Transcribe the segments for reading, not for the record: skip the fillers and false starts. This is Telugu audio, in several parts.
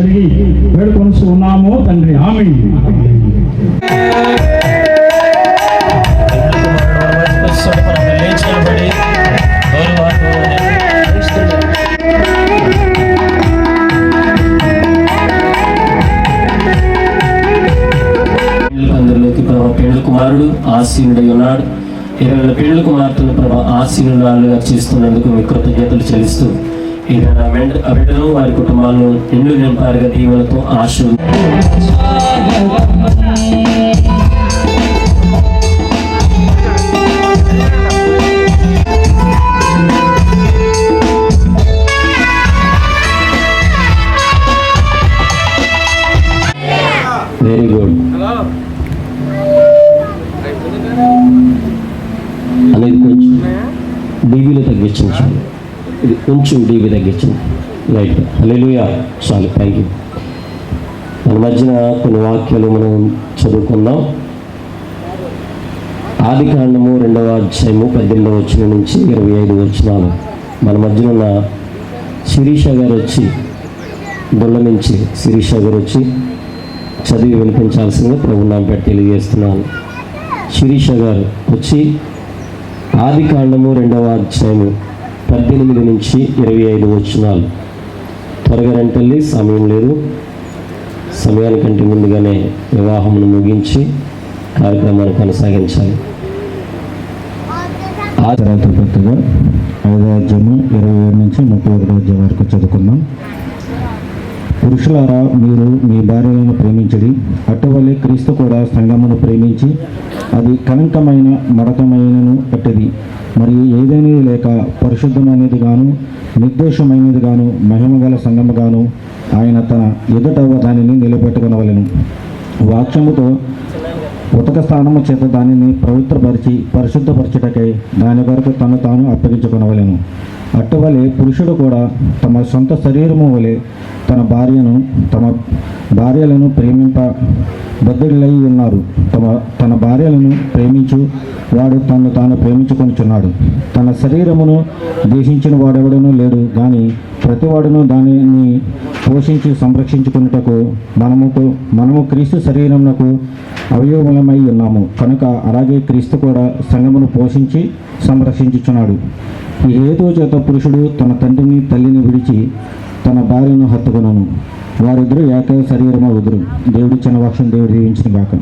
వేడుకొనుచు ఉన్నాము తండ్రి. ఆమేన్. అందరిలోకి ప్రభా పెండ్లి కుమారుడు ఆసీనుడై ఉన్నాడు. 20 పెండ్లి కుమార్తెను ప్రభా ఆసీనులుగా చేస్తున్నందుకు మీ కృతజ్ఞతలు చెల్లిస్తూ ఆ బిడ్డను వారి కుటుంబాలను నిండు నింపారుగా దీవులతో ఆశ వెరీ గుడ్ అనేది కొంచెం డీవీలో తగ్గించాలి. ఇది కొంచెం డీవీ తగ్గించండి లైట్గా. హల్లెలూయా. చాలు, థ్యాంక్ యూ. మన మధ్యన కొన్ని వాక్యాలు మనం చదువుకుందాం. ఆదికాండము 2వ అధ్యాయము 18వ వచనం నుంచి 25 వచనాలు. మన మధ్యన ఉన్న శిరీష గారు వచ్చి దొల్ల నుంచి శిరీష గారు వచ్చి చదివి వినిపించాల్సిందిగా ప్రభునామం పెట్టి తెలియజేస్తున్నాను. శిరీష గారు వచ్చి ఆదికాండము 2వ అధ్యాయము 18 నుంచి 25 వచనాలు. త్వరగా రంటల్లి, సమయం లేదు. సమయానికంటే ముందుగానే వివాహమును ముగించి కార్యక్రమాన్ని కొనసాగించాలి. ఆ తర్వాత కొత్తగా 5వ అధ్యాయము 27 నుంచి 31వ అధ్యాయం వరకు చదువుకుందాం. పురుషులారా, మీరు మీ భార్యలను ప్రేమించడి, అటువలే క్రీస్తు కూడా సంఘమును ప్రేమించి అది కలంకమైన మడకమైనను కట్టది, మరియు ఏదైనది లేక పరిశుద్ధమైనది గాను నిర్దోషమైనది గాను మహిమగల సంఘము గాను ఆయన తన ఎదుట దానిని నిలబెట్టుకొనవలెను. వాక్యముతో ఉతక స్థానము చేత దానిని పవిత్రపరిచి పరిశుద్ధపరచుటకై దాని వరకు తను తాను అప్పగించుకొనవలెను. అటువలే పురుషుడు కూడా తమ సొంత శరీరము వలె తమ భార్యలను ప్రేమింప బద్ధులై ఉన్నారు. తన భార్యలను ప్రేమించు వాడు తను తాను ప్రేమించుకొనుచున్నాడు. తన శరీరమును ద్వేషించిన వాడెవడనూ లేడు, కానీ ప్రతివాడును దానిని పోషించి సంరక్షించుకున్నటకు మనము క్రీస్తు శరీరమునకు అవయవములమై ఉన్నాము. కనుక అలాగే క్రీస్తు కూడా సంఘమును పోషించి సంరక్షించుచున్నాడు. ఈ హేతువు చేత పురుషుడు తన తండ్రిని తల్లిని విడిచి తన భార్యను హత్తుకొనును, వారిద్దరూ ఏక శరీరము వదురు. దేవుడి చిన్న వాక్యం దేవుడు దీవించిన గాక.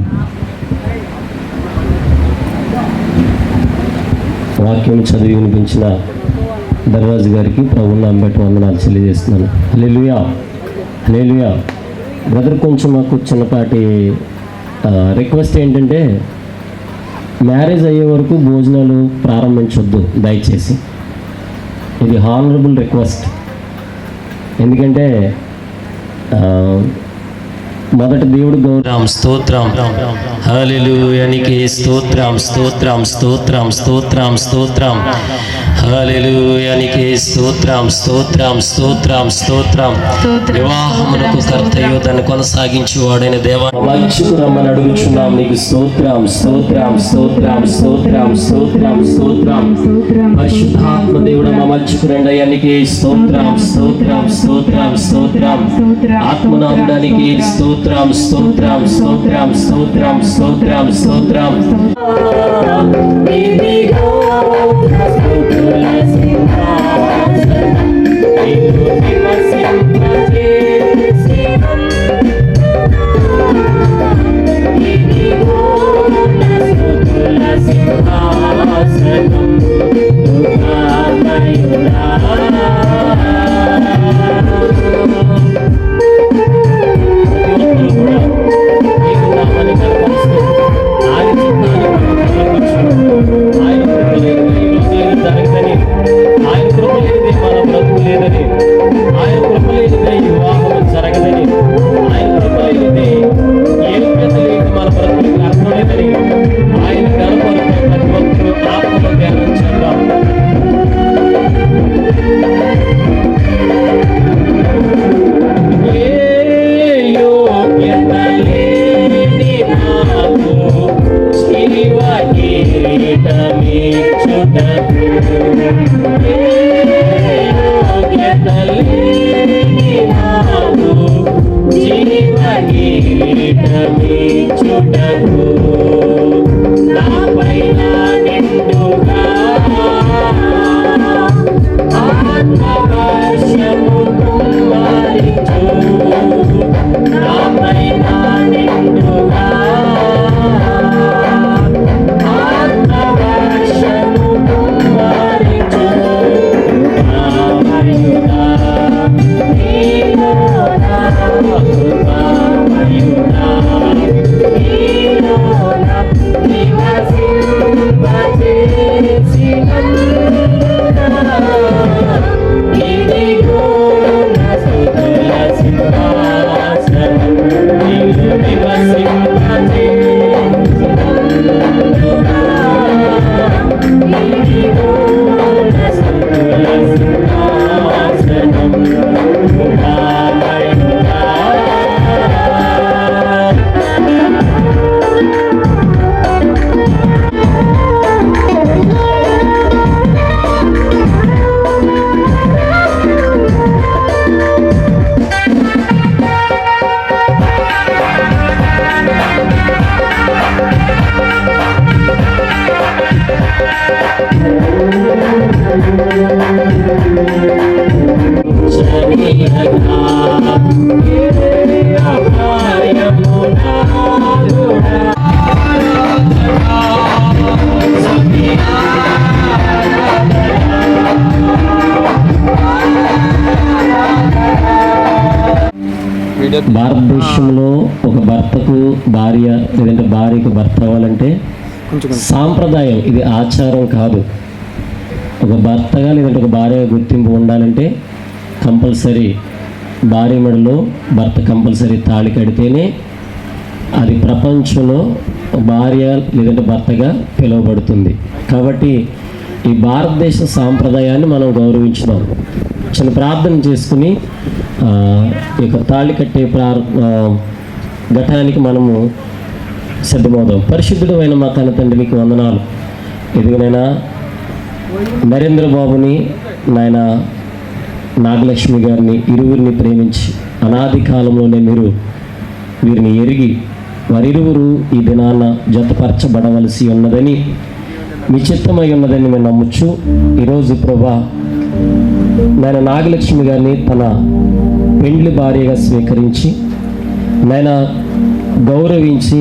వాక్యం చదివి వినిపించిన దర్వాజు గారికి ప్రభునామం బట్టి వందనాలు తెలియజేస్తున్నాను. హల్లెలూయా, హల్లెలూయా. బ్రదర్, కొంచెం మాకు చిన్నపాటి రిక్వెస్ట్ ఏంటంటే, మ్యారేజ్ అయ్యే వరకు భోజనాలు ప్రారంభించొద్దు దయచేసి. ఇది హానరబుల్ రిక్వెస్ట్. ఎందుకంటే మొదట దేవుడు గౌరవం స్తోత్రం, హల్లెలూయానికి స్తోత్రం, స్తోత్రం, స్తోత్రం, స్తోత్రం, స్తోత్రం, హల్లెలూయానికి స్తోత్రం, స్తోత్రం, స్తోత్రం, స్తోత్రం. వివాహమునకు కర్తయు దాన్ని కొనసాగించేవాడైన దేవా, మంచుకు రమ్మని అడుగుచున్నాం. నీకు స్తోత్రం, స్తోత్రం, స్తోత్రం, స్తోత్రం, స్తోత్రం, స్తోత్రం. పరిశుద్ధాత్మ దేవుడు మా మంచుకు రండయానికి స్తోత్రం, స్తోత్రం, స్తోత్రం, స్తోత్రం. ఆత్మనామడానికి స్తోత్రం, స్తోత్రం, స్తోత్రం, స్తోత్రం, స్తోత్రం, స్తోత్రం. ఆయన కృప లేనిదే మన బ్రతుకు లేదని, ఆయన కృప లేనిదే ఈ వివాహం భారతదేశంలో ఒక భర్తకు భార్య లేదంటే భార్యకు భర్త అవ్వాలంటే సాంప్రదాయం, ఇది ఆచారం కాదు. ఒక భర్తగా లేదంటే ఒక భార్య గుర్తింపు ఉండాలంటే కంపల్సరీ భార్య మెడలో భర్త కంపల్సరీ తాళి కడితేనే అది ప్రపంచంలో భార్య లేదంటే భర్తగా పిలువబడుతుంది. కాబట్టి ఈ భారతదేశ సాంప్రదాయాన్ని మనం గౌరవించుదాం. చిన్న ప్రార్థన చేసుకుని ఈ యొక్క తాళి కట్టే ఘటానికి మనము సిద్ధమవుదాం. పరిశుద్ధుడు అయిన మా కన్న తండ్రి మీకు వందనాలు. ఎదుగునైనా నరేంద్ర బాబుని, నాయన నాగలక్ష్మి గారిని, ఇరువురిని ప్రేమించి అనాది కాలంలోనే మీరు వీరిని ఎరిగి వారిరువురు ఈ దినాన జతపరచబడవలసి ఉన్నదని, మీ చిత్తమై ఉన్నదని మేము నమ్మచ్చు. ఈరోజు ప్రభా నాయన నాగలక్ష్మి గారిని తన పెండ్లి భార్యగా స్వీకరించి నాయన గౌరవించి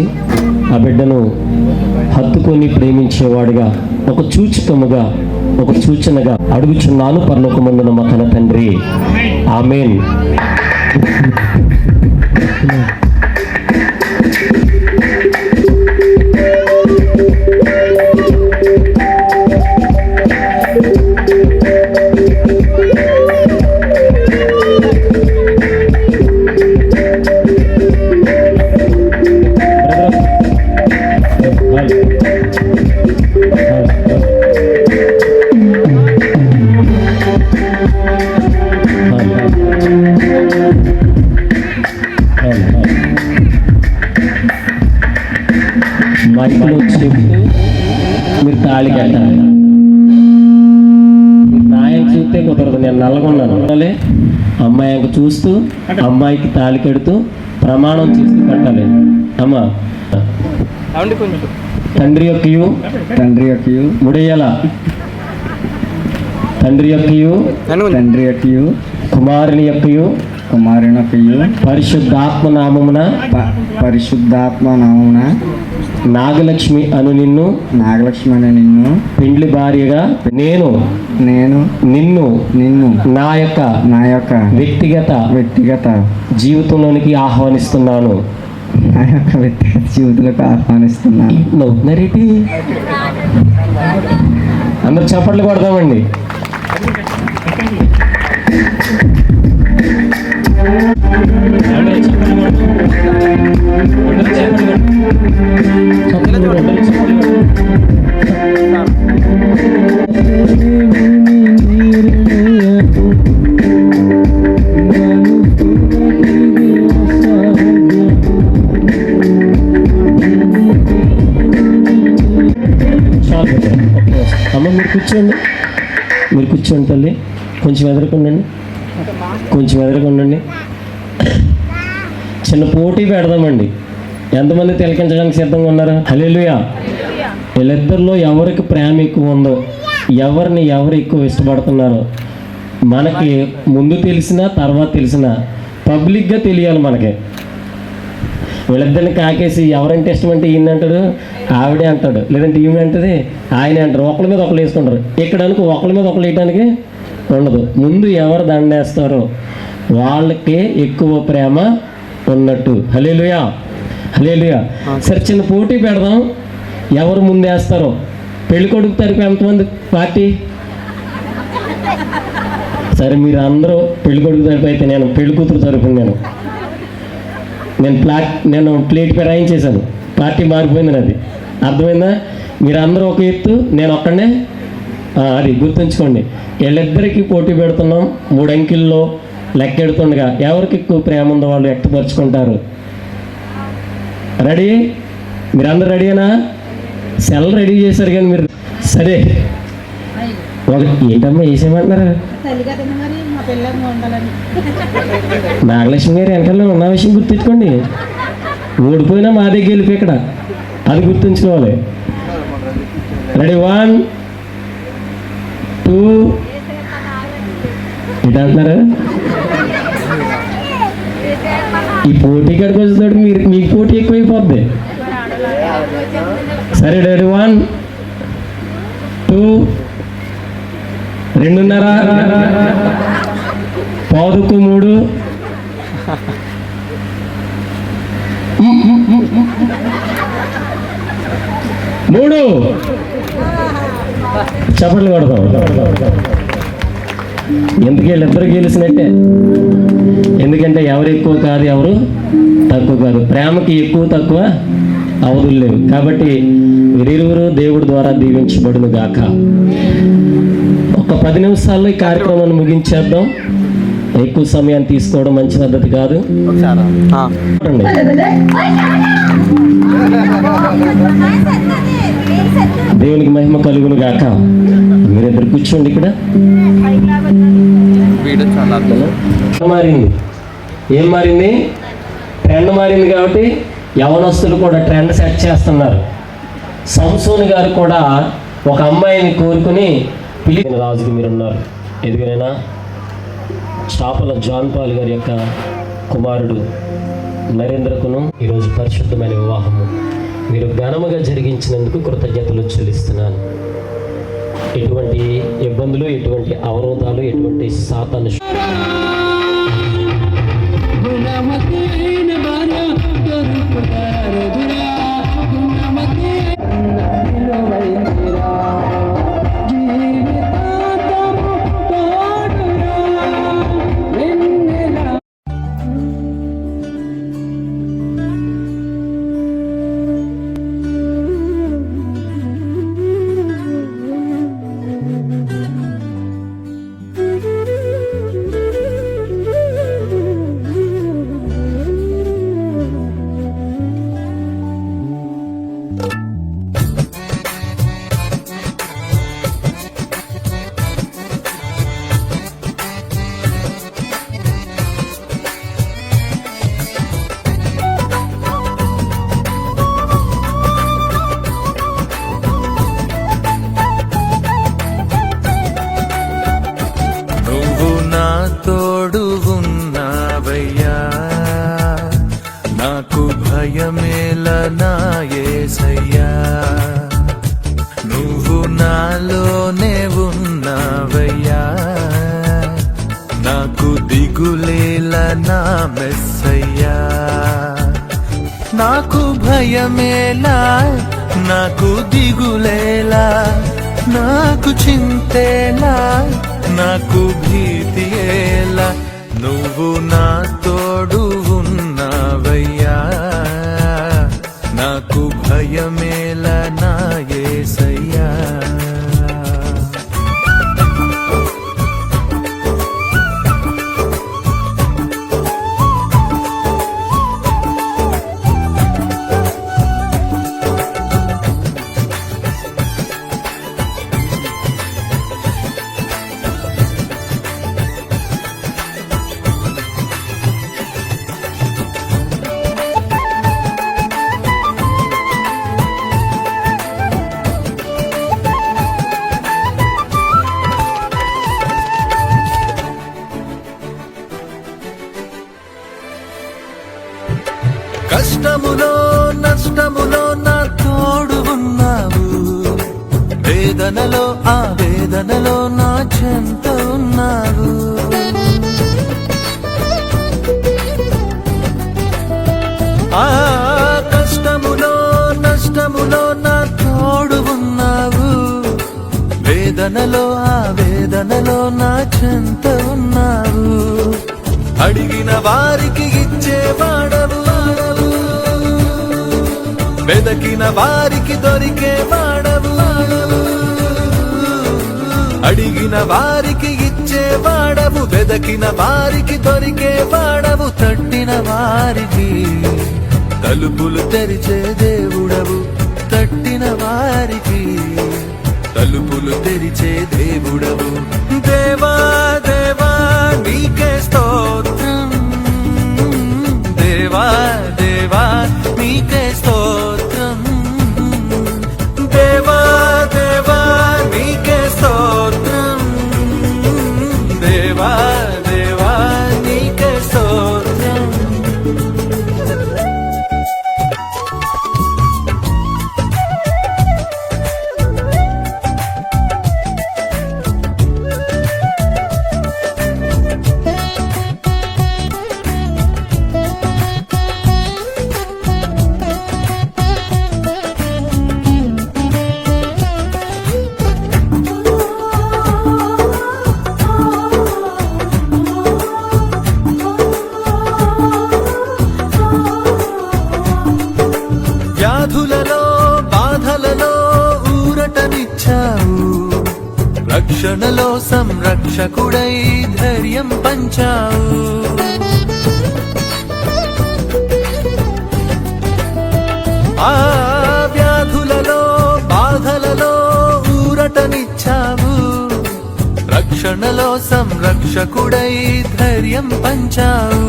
ఆ బిడ్డను హత్తుకొని ప్రేమించేవాడుగా ఒక సూచకముగా ఒక సూచనగా అడుగుచున్నాను పరలోకమందున మా కన్న తండ్రి, ఆమేన్. మైకులో చెప్తూ మీరు తాళి కట్టాలి. నాయకు చూస్తే కుదరదు, నేను నల్లగొన్నాను. అమ్మాయికి చూస్తూ అమ్మాయికి తాళి కడుతూ ప్రమాణం చేస్తూ కట్టాలి. అమ్మా తండ్రి యొక్కయు ముడేయాల తండ్రి యొక్కయు కుమారుని యొక్కయు పరిశుద్ధాత్మ నామమున నాగలక్ష్మి అను నిన్ను పెండ్లి భార్యగా నేను నిన్ను నా యొక్క వ్యక్తిగత జీవితంలోనికి ఆహ్వానిస్తున్నాను. నవ్వుతున్నారేంటి? అందరు చప్పట్లు కొడదామండి. అమ్మ మీరు కూర్చోండి తల్లి. కొంచెం ఎదురుకుండండి. చిన్న పోటీ పెడదామండి. ఎంతమంది తిలకించడానికి సిద్ధంగా ఉన్నారు? హల్లెలూయా. వీళ్ళిద్దరిలో ఎవరికి ప్రేమ ఎక్కువ ఉందో, ఎవరు ఎక్కువ ఇష్టపడుతున్నారో మనకి ముందు తెలిసినా తర్వాత తెలిసినా పబ్లిక్గా తెలియాలి మనకి. వీళ్ళిద్దరిని కాకేసి ఎవరంటే ఇష్టం అంటే ఈయన అంటాడు, ఆవిడే అంటాడు, లేదంటే ఈమె అంటది, ఆయన అంటారు. ఒకళ్ళ మీద ఒకళ్ళు వేసుకుంటారు. ఇక్కడ అనుకో ఒకళ్ళ మీద ఒకళ్ళు వేయడానికి ఉండదు. ముందు ఎవరు దండేస్తారో వాళ్ళకే ఎక్కువ ప్రేమ ఉన్నట్టు. హల్లెలూయా. సరే చిన్న పోటీ పెడదాం. ఎవరు ముందేస్తారో. పెళ్లి కొడుకు తరపు ఎంతమంది పార్టీ? సరే మీరు అందరూ పెళ్లి కొడుకు తరపు అయితే నేను పెళ్లి కూతురు తరపు నేను ప్లేట్ ఫిరాయించేశాను. పార్టీ మారిపోయింది నాది. అర్థమైందా? మీరు అందరూ ఒక ఎత్తు, నేను ఒక్కడే. అది గుర్తుంచుకోండి. వీళ్ళిద్దరికీ పోటీ పెడుతున్నాం. 3 అంకెల్లో లెక్కెడుతుండగా ఎవరికి ఎక్కువ ప్రేమ ఉందో వాళ్ళు వ్యక్తపరుచుకుంటారు. రెడీ? మీరందరూ రెడీనా? సెల్ రెడీ చేశారు కానీ మీరు. సరే ఏంటమ్మా వేసేయమంటున్నారు? నాగలక్ష్మి గారు వెనకాల ఉన్న విషయం గుర్తుంచుకోండి. ఓడిపోయినా మా దగ్గర వెళ్ళిపోయి ఇక్కడ, అది గుర్తుంచుకోవాలి. రెడీ 1 2 ఏంటంటున్నారు? ఈ పోటీ కాడికి వచ్చేటప్పుడు మీకు పోటీ ఎక్కువైపోద్ది. సరే రెడీ 1 2 2:30 3 మూడు చప్పట్లు కొడతాం. ఎందుకు వీళ్ళిద్దరు గెలిచినట్టే, ఎందుకంటే ఎవరు ఎక్కువ కాదు, ఎవరు తక్కువ కాదు. ప్రేమకి ఎక్కువ తక్కువ అవధులు లేవు. కాబట్టి వీరిరువురు దేవుడి ద్వారా దీవించబడును గాక. ఒక 10 నిమిషాల్లో ఈ కార్యక్రమాన్ని ముగించేద్దాం. ఎక్కువ సమయాన్ని తీసుకోవడం మంచి పద్ధతి కాదు. దేవునికి మహిమ కలుగును గాక. మీరిద్దరు కూర్చోండి. ఇక్కడ మారింది. ఏం మారింది? ట్రెండ్ మారింది. కాబట్టి యవనస్తులు కూడా ట్రెండ్ సెట్ చేస్తున్నారు. సంసోను గారు కూడా ఒక అమ్మాయిని కోరుకుని పిలిచిన రాజుకి మీరున్నారు. ఎదుగునైనా చాపల జాన్ పాల్ గారి యొక్క కుమారుడు నరేంద్రకును ఈరోజు పరిశుద్ధమైన వివాహము మీరు ఘనముగా జరిగించినందుకు కృతజ్ఞతలు చెల్లిస్తున్నాను. ఎటువంటి ఇబ్బందులు, ఎటువంటి అవరోధాలు, ఎటువంటి సాతాను తోడు ఉన్నావయ్యా, నాకు భయమేల నా యేసయ్యా. నువ్వు నాలోనే ఉన్నావయ్యా, నాకు దిగులేల నా మెస్సయ్యా. నాకు భయమేలా, నాకు దిగులేలా, నాకు చింతేలా, నాకు భీతియేలా. నువ్వు నా తోడు ఉన్నావయ్యా, నాకు భయమేలా నా యేసయ్యా. కష్టములో నష్టములో నా తోడు ఉన్నావు, వేదనలో ఆ వేదనలో నా చెంత ఉన్నావు. ఆ కష్టములో నష్టములో నా తోడు ఉన్నావు, వేదనలో ఆ వేదనలో నా చెంత ఉన్నావు. అడిగిన వారికి ఇచ్చేవాడవు, వెదకిన వారికి దొరికే వాడవు. అడిగిన వారికి ఇచ్చేవాడవు, వెదకిన వారికి దొరికే వాడవు. తట్టిన వారికి తలుపులు తెరిచే దేవుడవు, తట్టిన వారికి తలుపులు తెరిచే దేవుడవు. దేవా దేవా నీకే స్తోత్రం, దేవా దేవా నీకే స్తోత్రం, దేవా దేవా నీకే స్తోత్రం, దేవా దేవా నీకే స్తోత్రం. రక్షణలో సంరక్షకుడై ధైర్యం పంచావు. ఆ వ్యాధులలో బాధలలో ఊరటనిచ్చావు. రక్షణలో సంరక్షకుడై ధైర్యం పంచావు.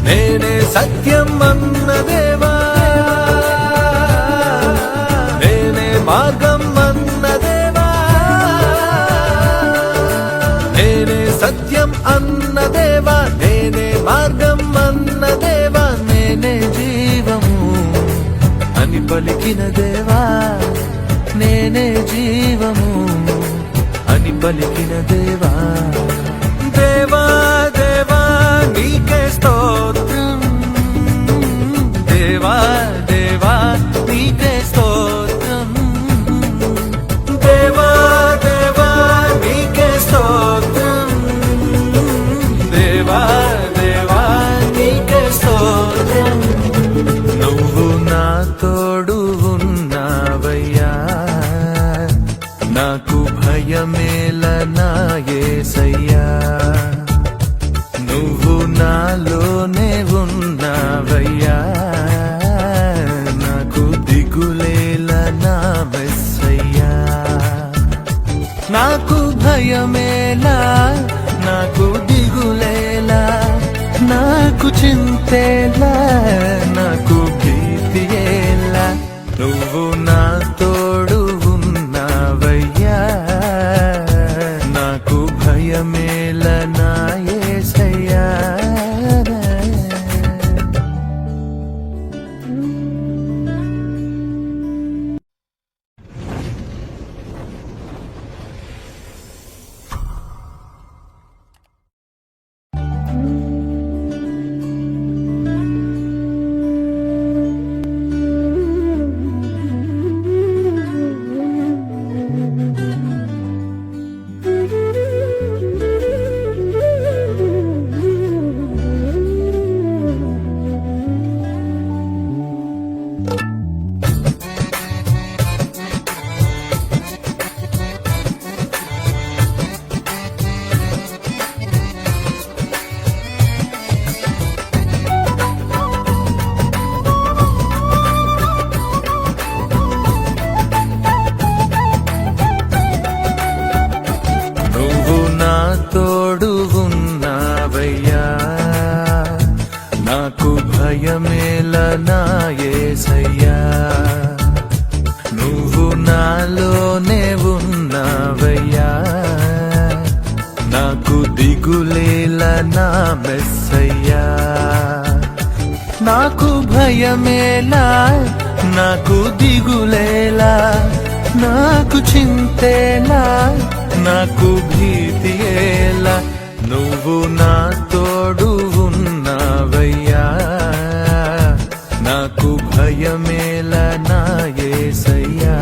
నేనే సత్యం అన్న దేవా, నేనే మార్గం అన్న దేవా, నేనే సత్యం అన్న దేవా, నేనే మార్గం అన్న దేవా, నేనే జీవము అని పలికిన దేవా, నేనే జీవము అని పలికిన దేవా. దేవా దేవా నీకే స్తోత్రం, దేవా దేవా నీకే స్తోత్రం, దేవా దేవా నీకే స్తోత్రం, దేవా దేవా నీకే స్తోత్రం. నువ్వు నా తోడు ఉన్నావయ్యా, నాకు భయమేల నా యేసయ్యా. నువ్వు నాలోనే ఉన్నావయ్యా, నాకు దిగులేల నా మెస్సయ్యా. నాకు భయమేలా, నాకు దిగులేలా, నాకు చింతేలా, నాకు భీతియేలా. నువ్వు నా తోడు ఉన్నావయ్యా, నాకు భయమేల నా యేసయ్యా. తోడు ఉన్నావయ్యా, నాకు భయమేల నా యేసయ్యా. నువ్వు నాలోనే ఉన్నావయ్యా, నాకు దిగులేల నా మెస్సయ్యా. నాకు భయమేలా, నాకు దిగులేలా, నాకు చింతేలా, నాకు భీతియేలా. నువ్వు నా తోడు ఉన్నావయ్యా, నాకు భయమేల నా యేసయ్యా.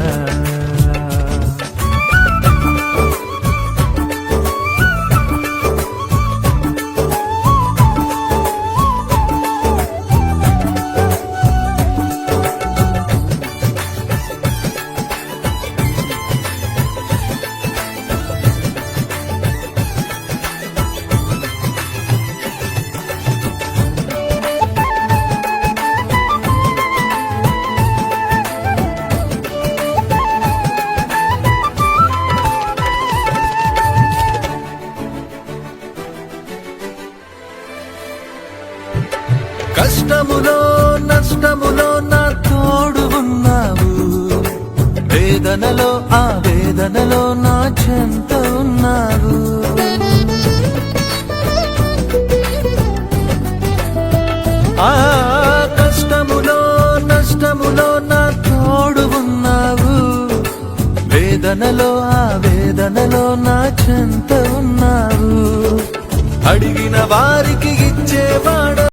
కష్టములో నష్టములో నా తోడు ఉన్నావు, వేదనలో ఆ వేదనలో నా చెంత ఉన్నావు. ఆ కష్టములో నష్టములో నా తోడు ఉన్నావు, వేదనలో ఆ వేదనలో నా చెంత ఉన్నావు. అడిగిన వారికి ఇచ్చేవాడు.